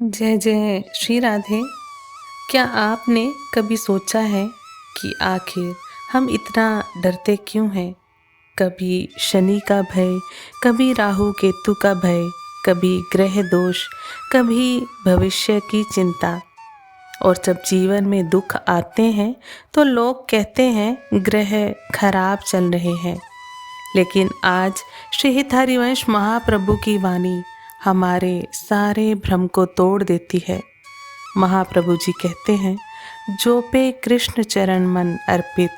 जय जय श्री राधे। क्या आपने कभी सोचा है कि आखिर हम इतना डरते क्यों हैं? कभी शनि का भय, कभी राहु केतु का भय, कभी ग्रह दोष, कभी भविष्य की चिंता। और जब जीवन में दुख आते हैं तो लोग कहते हैं ग्रह खराब चल रहे हैं। लेकिन आज श्री हरिवंश महाप्रभु की वाणी हमारे सारे भ्रम को तोड़ देती है। महाप्रभु जी कहते हैं, जो पे कृष्ण चरण मन अर्पित,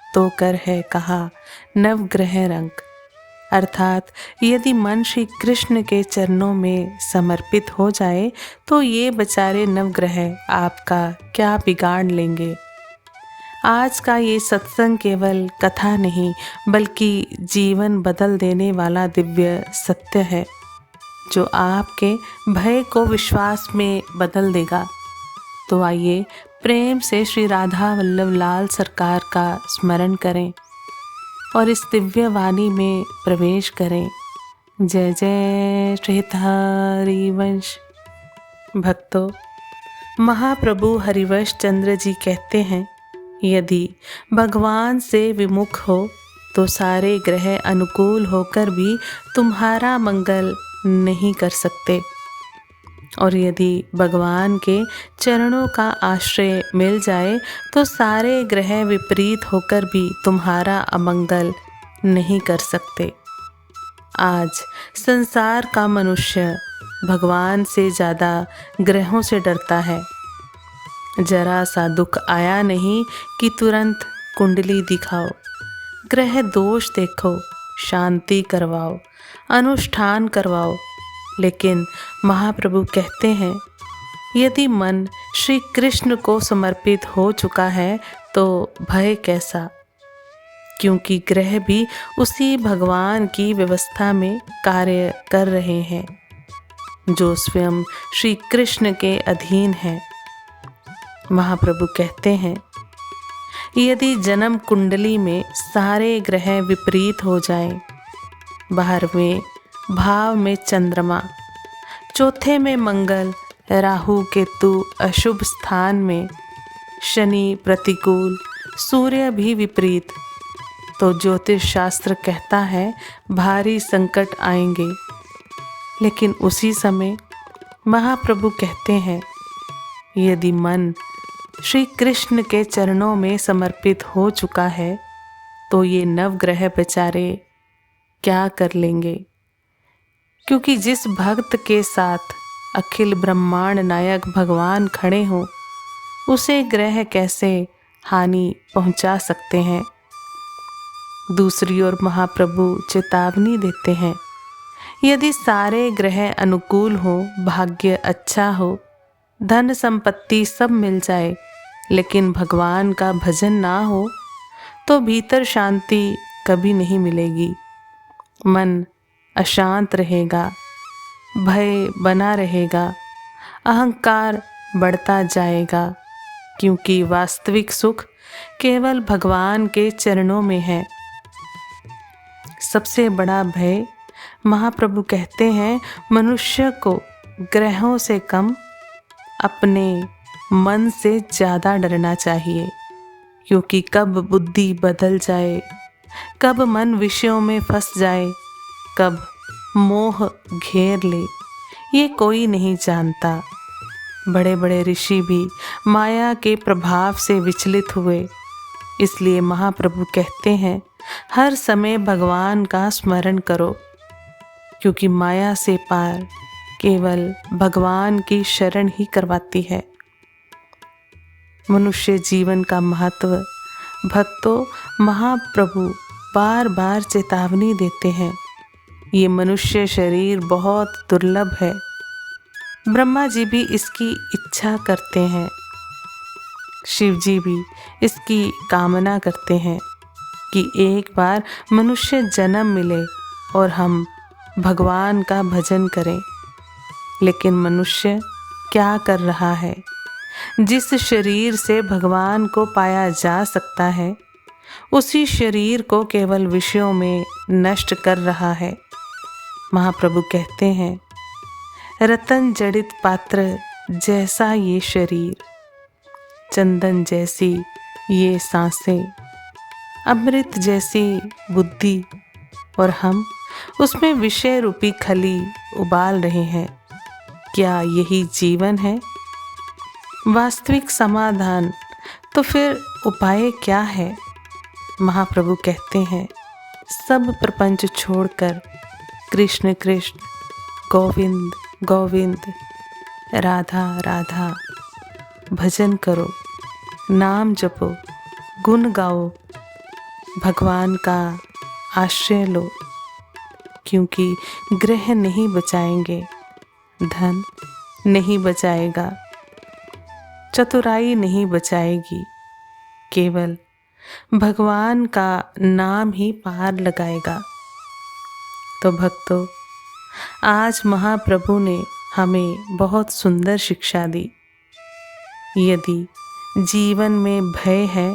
तो कर है कहा नवग्रह रंग। अर्थात यदि मन श्री कृष्ण के चरणों में समर्पित हो जाए तो ये बेचारे नवग्रह आपका क्या बिगाड़ लेंगे। आज का ये सत्संग केवल कथा नहीं बल्कि जीवन बदल देने वाला दिव्य सत्य है, जो आपके भय को विश्वास में बदल देगा। तो आइए प्रेम से श्री राधा वल्लभ लाल सरकार का स्मरण करें और इस दिव्य वाणी में प्रवेश करें। जय जय श्री हरिवंश। भक्तों, महाप्रभु हरिवंश चंद्र जी कहते हैं, यदि भगवान से विमुख हो तो सारे ग्रह अनुकूल होकर भी तुम्हारा मंगल नहीं कर सकते, और यदि भगवान के चरणों का आश्रय मिल जाए तो सारे ग्रह विपरीत होकर भी तुम्हारा अमंगल नहीं कर सकते। आज संसार का मनुष्य भगवान से ज़्यादा ग्रहों से डरता है। जरा सा दुख आया नहीं कि तुरंत कुंडली दिखाओ, ग्रह दोष देखो, शांति करवाओ, अनुष्ठान करवाओ। लेकिन महाप्रभु कहते हैं, यदि मन श्री कृष्ण को समर्पित हो चुका है तो भय कैसा, क्योंकि ग्रह भी उसी भगवान की व्यवस्था में कार्य कर रहे हैं, जो स्वयं श्री कृष्ण के अधीन है। महाप्रभु कहते हैं, यदि जन्म कुंडली में सारे ग्रह विपरीत हो जाएं, 12वें भाव में चंद्रमा, चौथे में मंगल, राहु केतु अशुभ स्थान में, शनि प्रतिकूल, सूर्य भी विपरीत, तो ज्योतिष शास्त्र कहता है भारी संकट आएंगे। लेकिन उसी समय महाप्रभु कहते हैं, यदि मन श्री कृष्ण के चरणों में समर्पित हो चुका है तो ये नवग्रह बेचारे क्या कर लेंगे, क्योंकि जिस भक्त के साथ अखिल ब्रह्मांड नायक भगवान खड़े हों, उसे ग्रह कैसे हानि पहुंचा सकते हैं। दूसरी ओर महाप्रभु चेतावनी देते हैं, यदि सारे ग्रह अनुकूल हो, भाग्य अच्छा हो, धन संपत्ति सब मिल जाए, लेकिन भगवान का भजन ना हो तो भीतर शांति कभी नहीं मिलेगी। मन अशांत रहेगा, भय बना रहेगा, अहंकार बढ़ता जाएगा, क्योंकि वास्तविक सुख केवल भगवान के चरणों में है। सबसे बड़ा भय, महाप्रभु कहते हैं, मनुष्य को ग्रहों से कम अपने मन से ज़्यादा डरना चाहिए, क्योंकि कब बुद्धि बदल जाए, कब मन विषयों में फंस जाए, कब मोह घेर ले, ये कोई नहीं जानता। बड़े बड़े ऋषि भी माया के प्रभाव से विचलित हुए। इसलिए महाप्रभु कहते हैं, हर समय भगवान का स्मरण करो, क्योंकि माया से पार केवल भगवान की शरण ही करवाती है। मनुष्य जीवन का महत्व भक्तों, महाप्रभु बार बार चेतावनी देते हैं। ये मनुष्य शरीर बहुत दुर्लभ है। ब्रह्मा जी भी इसकी इच्छा करते हैं, शिव जी भी इसकी कामना करते हैं कि एक बार मनुष्य जन्म मिले और हम भगवान का भजन करें। लेकिन मनुष्य क्या कर रहा है? जिस शरीर से भगवान को पाया जा सकता है, उसी शरीर को केवल विषयों में नष्ट कर रहा है। महाप्रभु कहते हैं, रतन जड़ित पात्र जैसा ये शरीर, चंदन जैसी ये सांसें, अमृत जैसी बुद्धि, और हम उसमें विषय रूपी खली उबाल रहे हैं। क्या यही जीवन है? वास्तविक समाधान तो फिर उपाय क्या है? महाप्रभु कहते हैं, सब प्रपंच छोड़कर कृष्ण कृष्ण, गोविंद गोविंद, राधा राधा भजन करो, नाम जपो, गुण गाओ, भगवान का आश्रय लो, क्योंकि ग्रह नहीं बचाएंगे, धन नहीं बचाएगा, चतुराई नहीं बचाएगी, केवल भगवान का नाम ही पार लगाएगा। तो भक्तों, आज महाप्रभु ने हमें बहुत सुंदर शिक्षा दी। यदि जीवन में भय है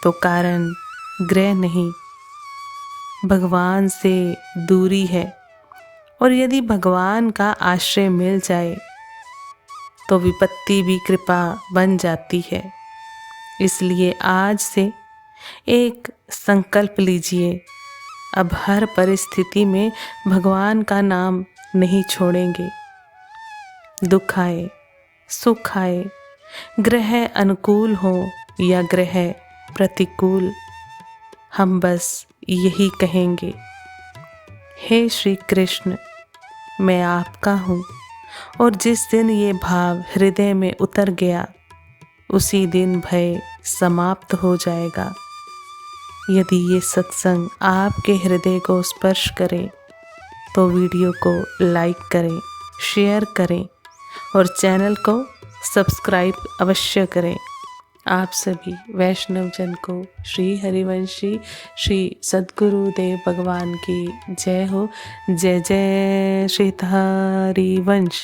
तो कारण ग्रह नहीं, भगवान से दूरी है। और यदि भगवान का आश्रय मिल जाए तो विपत्ति भी कृपा बन जाती है। इसलिए आज से एक संकल्प लीजिए, अब हर परिस्थिति में भगवान का नाम नहीं छोड़ेंगे। दुख आए, सुख आए, ग्रह अनुकूल हो या ग्रह प्रतिकूल, हम बस यही कहेंगे, हे श्री कृष्ण, मैं आपका हूँ। और जिस दिन ये भाव हृदय में उतर गया, उसी दिन भय समाप्त हो जाएगा। यदि ये सत्संग आपके हृदय को स्पर्श करे तो वीडियो को लाइक करें, शेयर करें और चैनल को सब्सक्राइब अवश्य करें। आप सभी वैष्णव जन को श्री हरिवंशी श्री सद्गुरुदेव भगवान की जय हो। जय जय श्री हरिवंश।